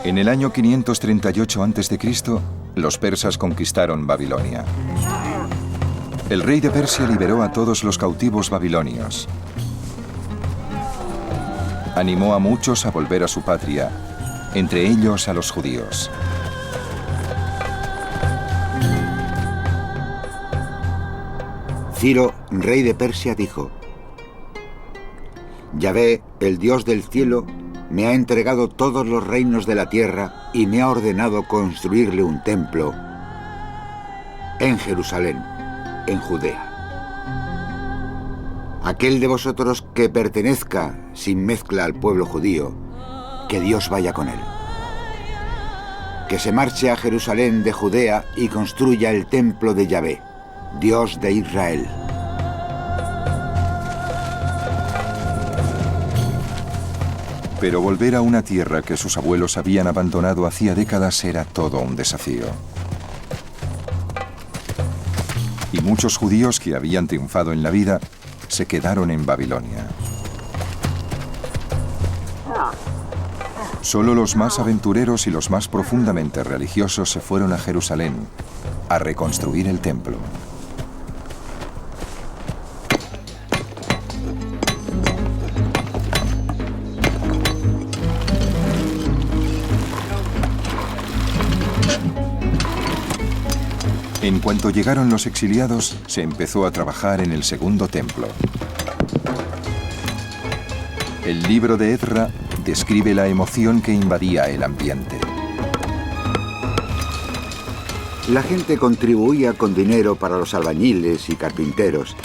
En el año 538 a.C., los persas conquistaron Babilonia. El rey de Persia liberó a todos los cautivos babilonios. Animó a muchos a volver a su patria, entre ellos a los judíos. Ciro, rey de Persia, dijo: Yahvé, el Dios del cielo, me ha entregado todos los reinos de la tierra y me ha ordenado construirle un templo en Jerusalén, en Judea. Aquel de vosotros que pertenezca sin mezcla al pueblo judío, que Dios vaya con él. Que se marche a Jerusalén de Judea y construya el templo de Yahvé, Dios de Israel. Pero volver a una tierra que sus abuelos habían abandonado hacía décadas era todo un desafío. Y muchos judíos que habían triunfado en la vida se quedaron en Babilonia. Solo los más aventureros y los más profundamente religiosos se fueron a Jerusalén a reconstruir el templo. En cuanto llegaron los exiliados, se empezó a trabajar en el segundo templo. El libro de Ezra describe la emoción que invadía el ambiente. La gente contribuía con dinero para los albañiles y carpinteros,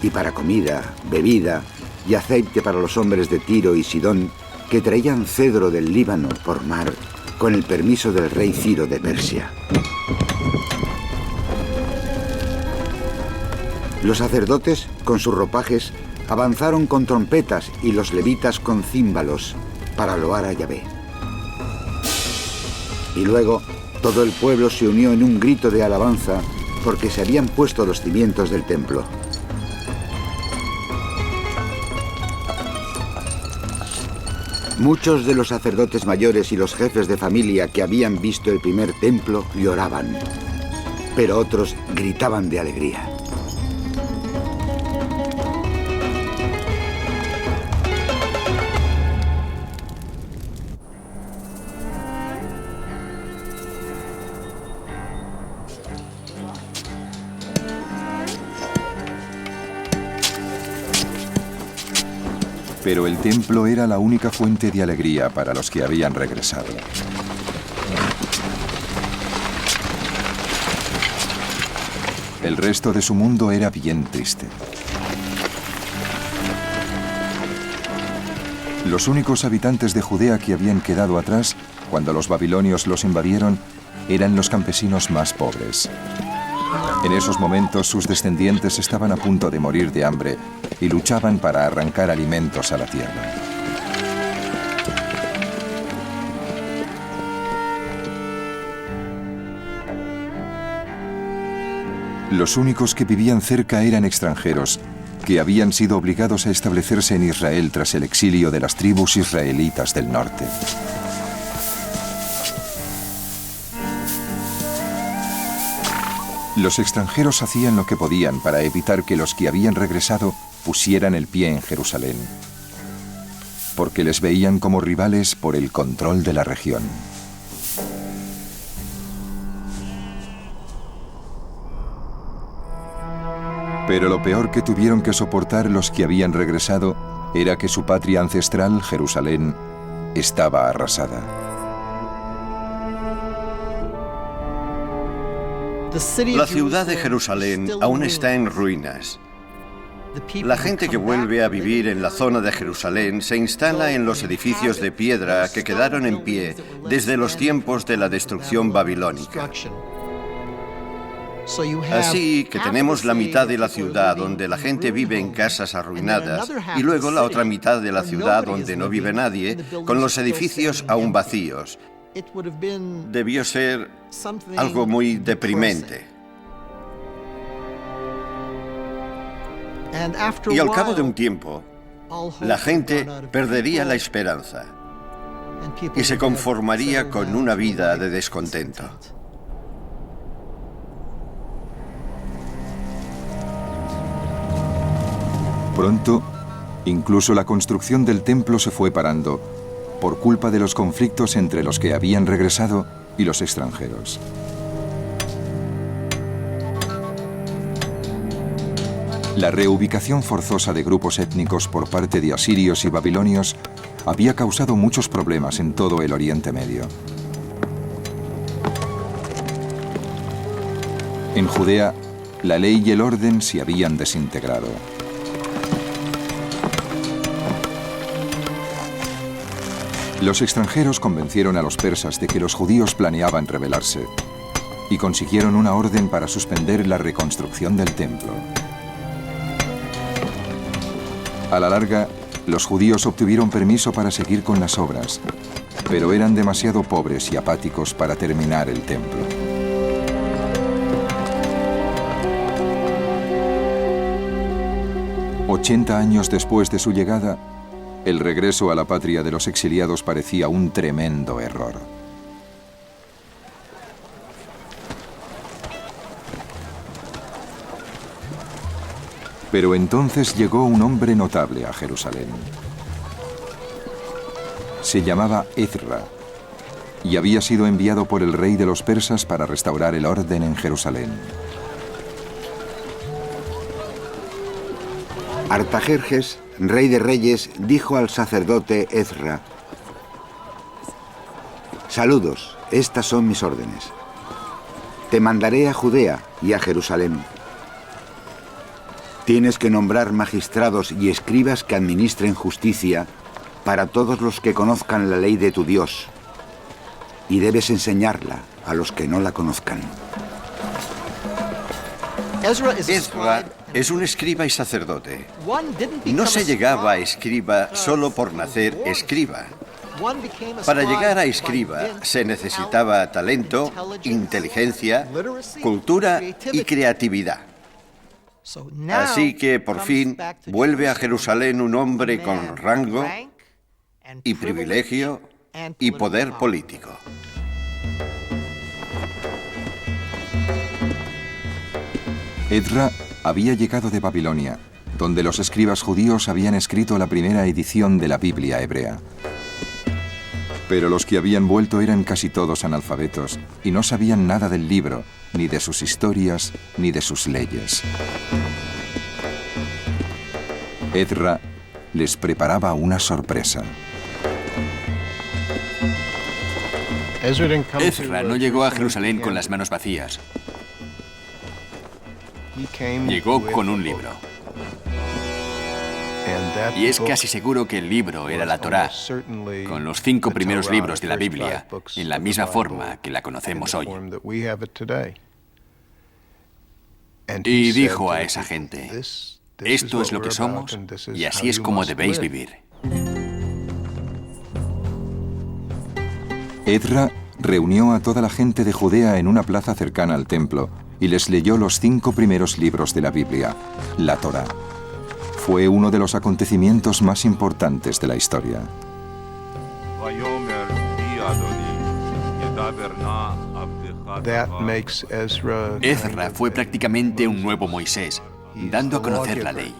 y para comida, bebida y aceite para los hombres de Tiro y Sidón que traían cedro del Líbano por mar con el permiso del rey Ciro de Persia. Los sacerdotes, con sus ropajes, avanzaron con trompetas y los levitas con címbalos para loar a Yahvé. Y luego todo el pueblo se unió en un grito de alabanza porque se habían puesto los cimientos del templo. Muchos de los sacerdotes mayores y los jefes de familia que habían visto el primer templo lloraban, pero otros gritaban de alegría. Pero el templo era la única fuente de alegría para los que habían regresado. El resto de su mundo era bien triste. Los únicos habitantes de Judea que habían quedado atrás, cuando los babilonios los invadieron, eran los campesinos más pobres. En esos momentos sus descendientes estaban a punto de morir de hambre y luchaban para arrancar alimentos a la tierra. Los únicos que vivían cerca eran extranjeros, que habían sido obligados a establecerse en Israel tras el exilio de las tribus israelitas del norte. Los extranjeros hacían lo que podían para evitar que los que habían regresado pusieran el pie en Jerusalén, porque les veían como rivales por el control de la región. Pero lo peor que tuvieron que soportar los que habían regresado era que su patria ancestral, Jerusalén, estaba arrasada. La ciudad de Jerusalén aún está en ruinas. La gente que vuelve a vivir en la zona de Jerusalén se instala en los edificios de piedra que quedaron en pie desde los tiempos de la destrucción babilónica. Así que tenemos la mitad de la ciudad donde la gente vive en casas arruinadas y luego la otra mitad de la ciudad donde no vive nadie, con los edificios aún vacíos. Debió ser algo muy deprimente. Y al cabo de un tiempo, la gente perdería la esperanza. y se conformaría con una vida de descontento. Pronto, incluso la construcción del templo se fue parando por culpa de los conflictos entre los que habían regresado y los extranjeros. La reubicación forzosa de grupos étnicos por parte de asirios y babilonios había causado muchos problemas en todo el Oriente Medio. En Judea, la ley y el orden se habían desintegrado. Los extranjeros convencieron a los persas de que los judíos planeaban rebelarse y consiguieron una orden para suspender la reconstrucción del templo. A la larga, los judíos obtuvieron permiso para seguir con las obras, pero eran demasiado pobres y apáticos para terminar el templo. «80 años después de su llegada, el regreso a la patria de los exiliados parecía un tremendo error. Pero entonces llegó un hombre notable a Jerusalén. Se llamaba Ezra y había sido enviado por el rey de los persas para restaurar el orden en Jerusalén. Artajerjes, rey de reyes, dijo al sacerdote Ezra: «Saludos, estas son mis órdenes. Te mandaré a Judea y a Jerusalén. Tienes que nombrar magistrados y escribas que administren justicia para todos los que conozcan la ley de tu Dios, y debes enseñarla a los que no la conozcan». Ezra es un escriba y sacerdote. No se llegaba a escriba solo por nacer escriba. Para llegar a escriba se necesitaba talento, inteligencia, cultura y creatividad. Así que por fin vuelve a Jerusalén un hombre con rango y privilegio y poder político. Ezra había llegado de Babilonia, donde los escribas judíos habían escrito la primera edición de la Biblia hebrea. Pero los que habían vuelto eran casi todos analfabetos y no sabían nada del libro, ni de sus historias, ni de sus leyes. Ezra les preparaba una sorpresa. Ezra no llegó a Jerusalén con las manos vacías. Llegó con un libro. Y es casi seguro que el libro era la Torá, con los 5 primeros libros de la Biblia, en la misma forma que la conocemos hoy. Y dijo a esa gente: esto es lo que somos y así es como debéis vivir. Ezra reunió a toda la gente de Judea en una plaza cercana al templo y les leyó los 5 primeros libros de la Biblia, la Torá. Fue uno de los acontecimientos más importantes de la historia. Ezra fue prácticamente un nuevo Moisés, dando a conocer la ley.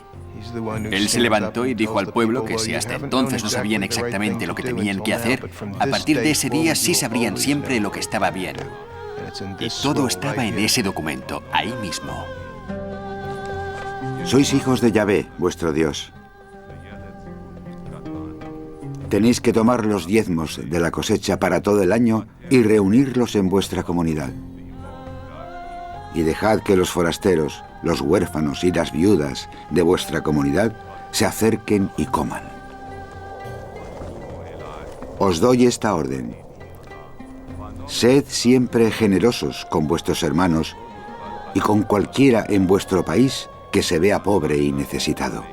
Él se levantó y dijo al pueblo que si hasta entonces no sabían exactamente lo que tenían que hacer, a partir de ese día sí sabrían siempre lo que estaba bien. Y todo estaba en ese documento, ahí mismo. Sois hijos de Yahvé, vuestro Dios. Tenéis que tomar los diezmos de la cosecha para todo el año y reunirlos en vuestra comunidad. Y dejad que los forasteros, los huérfanos y las viudas de vuestra comunidad se acerquen y coman. Os doy esta orden. Sed siempre generosos con vuestros hermanos y con cualquiera en vuestro país que se vea pobre y necesitado.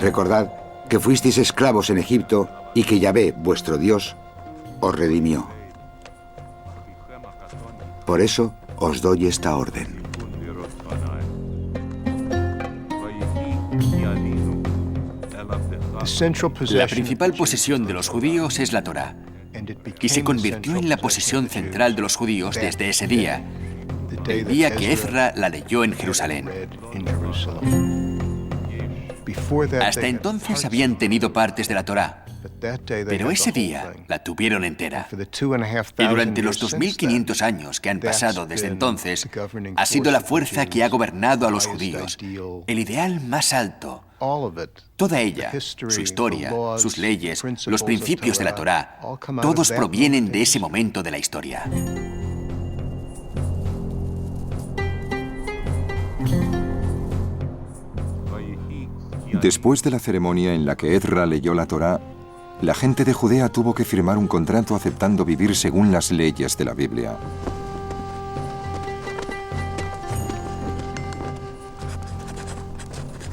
Recordad que fuisteis esclavos en Egipto y que Yahvé, vuestro Dios, os redimió. Por eso os doy esta orden. La principal posesión de los judíos es la Torá, y se convirtió en la posesión central de los judíos desde ese día, el día que Ezra la leyó en Jerusalén. Hasta entonces habían tenido partes de la Torá, pero ese día la tuvieron entera. Y durante los 2500 años que han pasado desde entonces, ha sido la fuerza que ha gobernado a los judíos, el ideal más alto. Toda ella, su historia, sus leyes, los principios de la Torá, todos provienen de ese momento de la historia. Después de la ceremonia en la que Ezra leyó la Torá, la gente de Judea tuvo que firmar un contrato aceptando vivir según las leyes de la Biblia.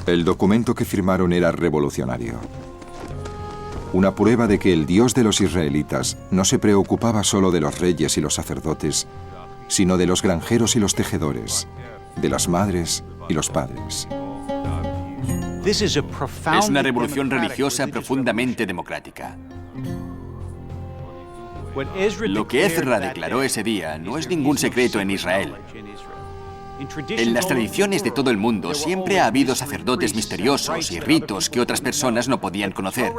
El documento que firmaron era revolucionario. Una prueba de que el Dios de los israelitas no se preocupaba solo de los reyes y los sacerdotes, sino de los granjeros y los tejedores, de las madres y los padres. Es una revolución religiosa profundamente democrática. Lo que Ezra declaró ese día no es ningún secreto en Israel. En las tradiciones de todo el mundo siempre ha habido sacerdotes misteriosos y ritos que otras personas no podían conocer.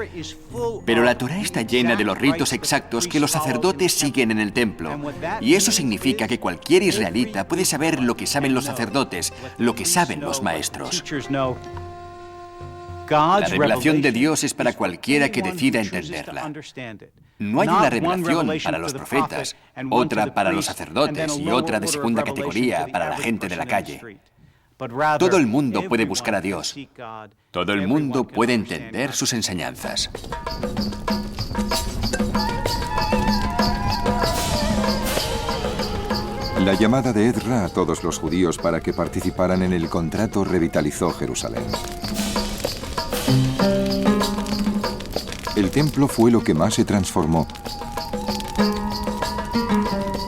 Pero la Torá está llena de los ritos exactos que los sacerdotes siguen en el templo. Y eso significa que cualquier israelita puede saber lo que saben los sacerdotes, lo que saben los maestros. La revelación de Dios es para cualquiera que decida entenderla. No hay una revelación para los profetas, otra para los sacerdotes y otra de segunda categoría para la gente de la calle. Todo el mundo puede buscar a Dios. Todo el mundo puede entender sus enseñanzas. La llamada de Ezra a todos los judíos para que participaran en el contrato revitalizó Jerusalén. El templo fue lo que más se transformó,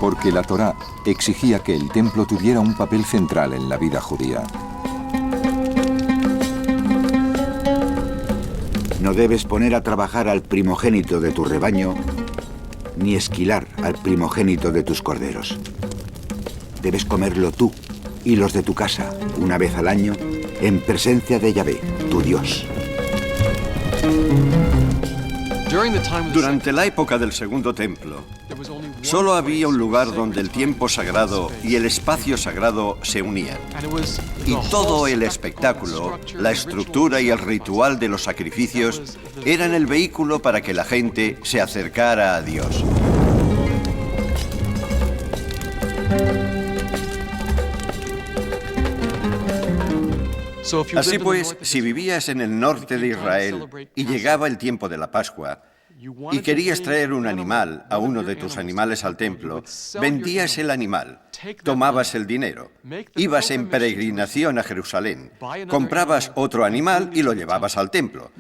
porque la Torá exigía que el templo tuviera un papel central en la vida judía. No debes poner a trabajar al primogénito de tu rebaño, ni esquilar al primogénito de tus corderos. Debes comerlo tú y los de tu casa una vez al año en presencia de Yahvé, tu Dios. Durante la época del Segundo Templo, solo había un lugar donde el tiempo sagrado y el espacio sagrado se unían. Y todo el espectáculo, la estructura y el ritual de los sacrificios eran el vehículo para que la gente se acercara a Dios. Así pues, si vivías en el norte de Israel y llegaba el tiempo de la Pascua y querías traer un animal a uno de tus animales al templo, vendías el animal, tomabas el dinero, ibas en peregrinación a Jerusalén, comprabas otro animal y lo llevabas al templo.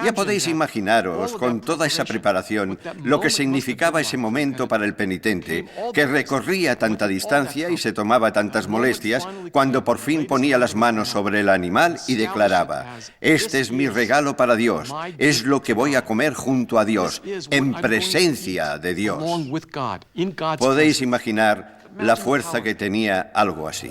Ya podéis imaginaros, con toda esa preparación, lo que significaba ese momento para el penitente, que recorría tanta distancia y se tomaba tantas molestias, cuando por fin ponía las manos sobre el animal y declaraba: «Este es mi regalo para Dios, es lo que voy a comer junto a Dios, en presencia de Dios». Podéis imaginar la fuerza que tenía algo así.